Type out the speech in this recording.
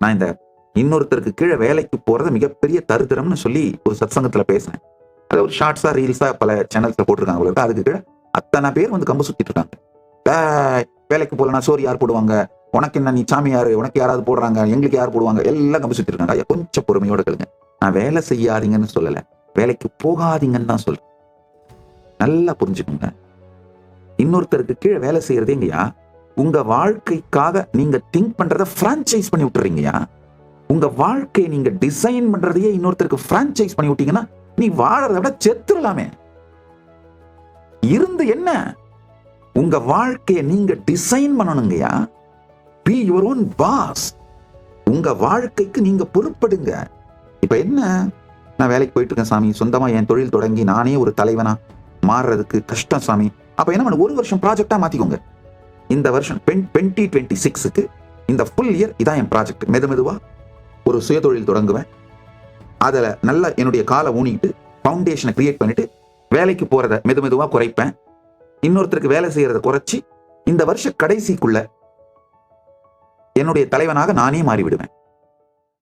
நான் இந்த இன்னொருத்தருக்கு கீழே வேலைக்கு போறது மிகப்பெரிய தருத்திரம்னு சொல்லி ஒரு சத்சங்கத்துல பேசினேன். அதை ஒரு ஷார்ட்ஸா ரீல்ஸா பல சேனல்ஸ்ல போட்டிருக்காங்க. அதுக்கு கீழே அத்தனை பேர் வந்து கம்பு சுத்திட்டு இருக்காங்க. வேலைக்கு போலனா சோறு யார் போடுவாங்க, உனக்கு என்ன, நீ சாமியாரு, உனக்கு யாராவது போடுறாங்க, எங்களுக்கு யார் போடுவாங்க, எல்லாம் கம்பு சுத்திட்டு இருக்காங்க. கொஞ்சம் பொறுமையோட கேளுங்க. நான் வேலை செய்யாதீங்கன்னு சொல்லல, வேலைக்கு போகாதீங்கன்னு தான் சொல்றேன். நல்லா புரிஞ்சுக்கோங்க. இன்னொருத்தருக்கு கீழே வேலை செய்யறதேங்கய்யா உங்க வாழ்க்கைக்காக நீங்க திங்க் பண்றத பிரான்சைஸ் பண்ணி விட்டுறீங்கயா. உங்க வாழ்க்கையை நீங்க டிசைன் பண்றதையே இன்னொருத்தருக்கு பிரான்சைஸ் பண்ணி விட்டீங்கன்னா நீ வாழறத விட செத்துடலாமே. இருந்து என்ன, உங்க வாழ்க்கையை நீங்க டிசைன் பண்ணணுங்கய்யா. Be your own boss. உங்க வாழ்க்கைக்கு நீங்க பொறுப்படுங்க. இப்ப என்ன, நான் வேலைக்கு போயிட்டு இருக்கேன் சாமி, சொந்தமா என் தொழில் தொடங்கி நானே ஒரு தலைவனா மாறுறதுக்கு கஷ்டம் சாமி. அப்ப என்ன பண்ண, ஒரு வருஷம் ப்ராஜெக்டா மாத்திக்கோங்க. இந்த வருஷம் 2026க்கு இந்த ஃபுல் இயர் இதான் என் ப்ராஜெக்ட். மெதுவா ஒரு சுயதொழில் தொடங்குவேன். அதுல நல்லா என்னுடைய காலை ஊனிக்கிட்டு ஃபவுண்டேஷனை கிரியேட் பண்ணிட்டு வேலைக்கு போறத மெதுவா குறைப்பேன். இன்னொருத்தருக்கு வேலை செய்யறத குறைச்சி இந்த வருஷ கடைசிக்குள்ள என்னுடைய தலைவனாக நானே மாறிவிடுவேன்.